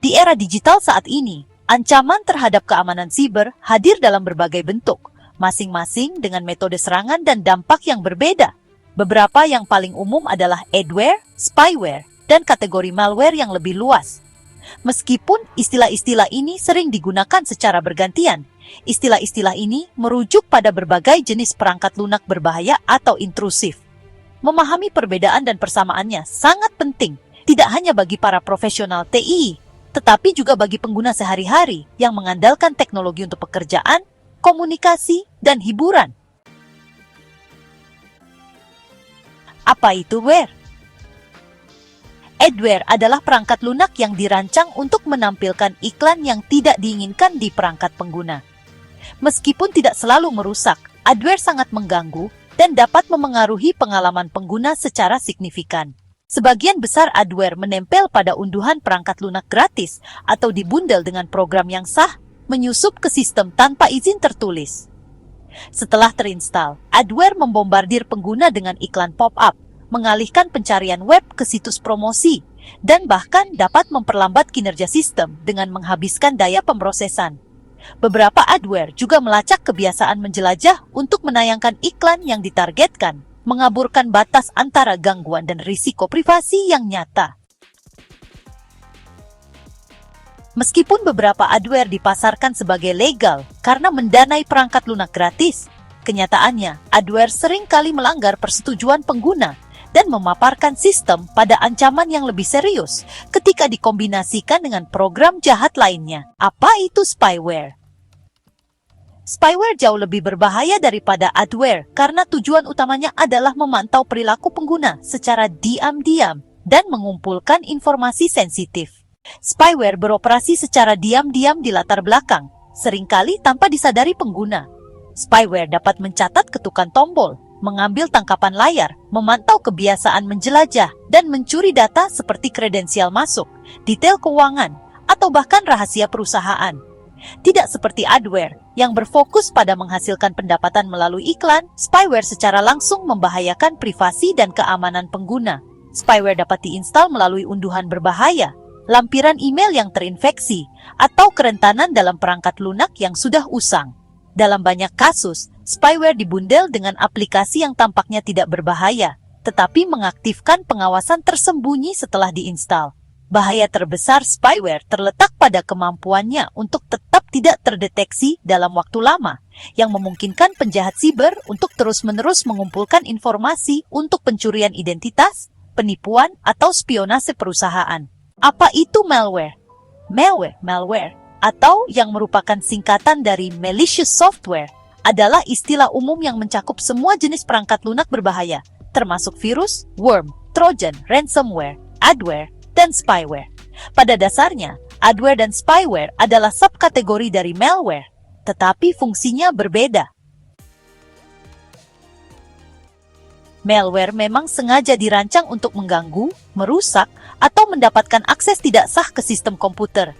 Di era digital saat ini, ancaman terhadap keamanan siber hadir dalam berbagai bentuk, masing-masing dengan metode serangan dan dampak yang berbeda. Beberapa yang paling umum adalah adware, spyware, dan kategori malware yang lebih luas. Meskipun istilah-istilah ini sering digunakan secara bergantian, istilah-istilah ini merujuk pada berbagai jenis perangkat lunak berbahaya atau intrusif. Memahami perbedaan dan persamaannya sangat penting, tidak hanya bagi para profesional TI, tetapi juga bagi pengguna sehari-hari yang mengandalkan teknologi untuk pekerjaan, komunikasi, dan hiburan. Apa itu adware? Adware adalah perangkat lunak yang dirancang untuk menampilkan iklan yang tidak diinginkan di perangkat pengguna. Meskipun tidak selalu merusak, adware sangat mengganggu dan dapat memengaruhi pengalaman pengguna secara signifikan. Sebagian besar adware menempel pada unduhan perangkat lunak gratis atau dibundel dengan program yang sah, menyusup ke sistem tanpa izin tertulis. Setelah terinstal, adware membombardir pengguna dengan iklan pop-up, mengalihkan pencarian web ke situs promosi, dan bahkan dapat memperlambat kinerja sistem dengan menghabiskan daya pemrosesan. Beberapa adware juga melacak kebiasaan menjelajah untuk menayangkan iklan yang ditargetkan, mengaburkan batas antara gangguan dan risiko privasi yang nyata. Meskipun beberapa adware dipasarkan sebagai legal karena mendanai perangkat lunak gratis, kenyataannya adware sering kali melanggar persetujuan pengguna dan memaparkan sistem pada ancaman yang lebih serius ketika dikombinasikan dengan program jahat lainnya. Apa itu spyware? Spyware jauh lebih berbahaya daripada adware karena tujuan utamanya adalah memantau perilaku pengguna secara diam-diam dan mengumpulkan informasi sensitif. Spyware beroperasi secara diam-diam di latar belakang, seringkali tanpa disadari pengguna. Spyware dapat mencatat ketukan tombol, mengambil tangkapan layar, memantau kebiasaan menjelajah, dan mencuri data seperti kredensial masuk, detail keuangan, atau bahkan rahasia perusahaan. Tidak seperti adware yang berfokus pada menghasilkan pendapatan melalui iklan, spyware secara langsung membahayakan privasi dan keamanan pengguna. Spyware dapat diinstal melalui unduhan berbahaya, lampiran email yang terinfeksi, atau kerentanan dalam perangkat lunak yang sudah usang. Dalam banyak kasus, spyware dibundel dengan aplikasi yang tampaknya tidak berbahaya, tetapi mengaktifkan pengawasan tersembunyi setelah diinstal. Bahaya terbesar spyware terletak pada kemampuannya untuk tetap tidak terdeteksi dalam waktu lama, yang memungkinkan penjahat siber untuk terus-menerus mengumpulkan informasi untuk pencurian identitas, penipuan, atau spionase perusahaan. Apa itu malware? Malware, atau yang merupakan singkatan dari malicious software, adalah istilah umum yang mencakup semua jenis perangkat lunak berbahaya, termasuk virus, worm, trojan, ransomware, adware, dan spyware. Pada dasarnya, adware dan spyware adalah subkategori dari malware, tetapi fungsinya berbeda. Malware memang sengaja dirancang untuk mengganggu, merusak, atau mendapatkan akses tidak sah ke sistem komputer.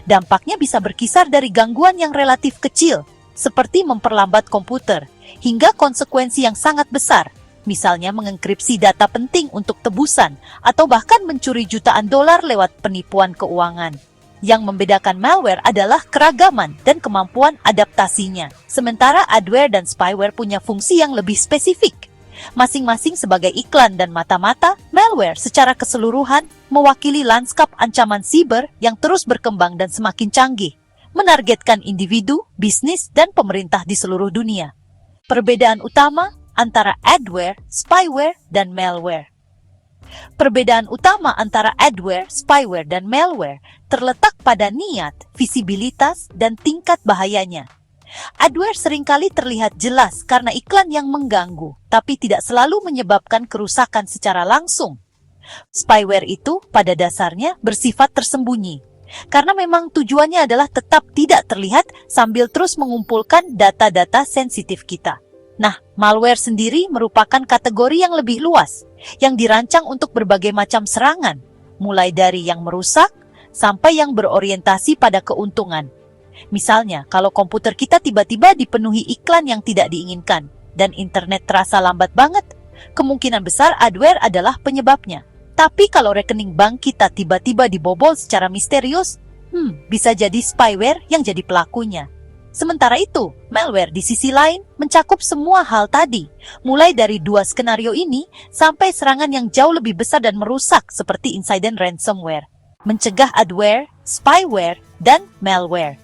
Dampaknya bisa berkisar dari gangguan yang relatif kecil, seperti memperlambat komputer, hingga konsekuensi yang sangat besar, misalnya mengenkripsi data penting untuk tebusan, atau bahkan mencuri jutaan dolar lewat penipuan keuangan. Yang membedakan malware adalah keragaman dan kemampuan adaptasinya, sementara adware dan spyware punya fungsi yang lebih spesifik. Masing-masing sebagai iklan dan mata-mata, malware secara keseluruhan mewakili lanskap ancaman siber yang terus berkembang dan semakin canggih, menargetkan individu, bisnis, dan pemerintah di seluruh dunia. Perbedaan utama antara adware, spyware, dan malware. Perbedaan utama antara adware, spyware, dan malware terletak pada niat, visibilitas, dan tingkat bahayanya. Adware seringkali terlihat jelas karena iklan yang mengganggu, tapi tidak selalu menyebabkan kerusakan secara langsung. Spyware itu pada dasarnya bersifat tersembunyi, karena memang tujuannya adalah tetap tidak terlihat sambil terus mengumpulkan data-data sensitif kita. Nah, malware sendiri merupakan kategori yang lebih luas, yang dirancang untuk berbagai macam serangan, mulai dari yang merusak sampai yang berorientasi pada keuntungan. Misalnya, kalau komputer kita tiba-tiba dipenuhi iklan yang tidak diinginkan, dan internet terasa lambat banget, kemungkinan besar adware adalah penyebabnya. Tapi kalau rekening bank kita tiba-tiba dibobol secara misterius, Bisa jadi spyware yang jadi pelakunya. Sementara itu, malware di sisi lain mencakup semua hal tadi, mulai dari dua skenario ini sampai serangan yang jauh lebih besar dan merusak seperti insiden ransomware, mencegah adware, spyware, dan malware.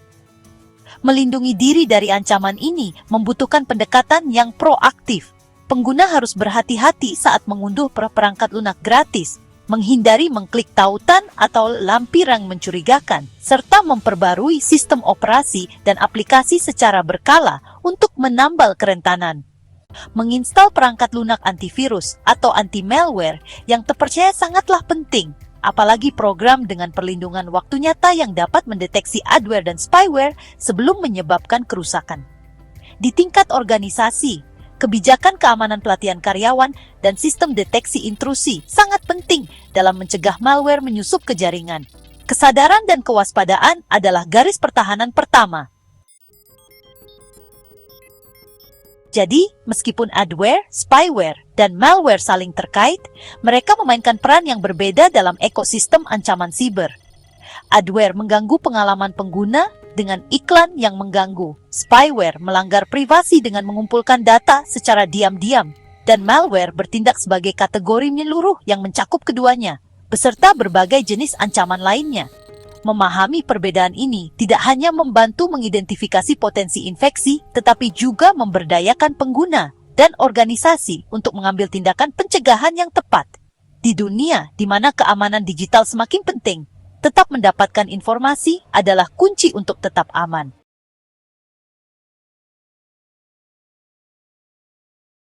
Melindungi diri dari ancaman ini membutuhkan pendekatan yang proaktif. Pengguna harus berhati-hati saat mengunduh perangkat lunak gratis, menghindari mengklik tautan atau lampiran mencurigakan, serta memperbarui sistem operasi dan aplikasi secara berkala untuk menambal kerentanan. Menginstal perangkat lunak antivirus atau anti-malware yang terpercaya sangatlah penting, apalagi program dengan perlindungan waktu nyata yang dapat mendeteksi adware dan spyware sebelum menyebabkan kerusakan. Di tingkat organisasi, kebijakan keamanan pelatihan karyawan dan sistem deteksi intrusi sangat penting dalam mencegah malware menyusup ke jaringan. Kesadaran dan kewaspadaan adalah garis pertahanan pertama. Jadi, meskipun adware, spyware, dan malware saling terkait, mereka memainkan peran yang berbeda dalam ekosistem ancaman siber. Adware mengganggu pengalaman pengguna dengan iklan yang mengganggu. Spyware melanggar privasi dengan mengumpulkan data secara diam-diam. Dan malware bertindak sebagai kategori menyeluruh yang mencakup keduanya, beserta berbagai jenis ancaman lainnya. Memahami perbedaan ini tidak hanya membantu mengidentifikasi potensi infeksi, tetapi juga memberdayakan pengguna dan organisasi untuk mengambil tindakan pencegahan yang tepat. Di dunia di mana keamanan digital semakin penting, tetap mendapatkan informasi adalah kunci untuk tetap aman.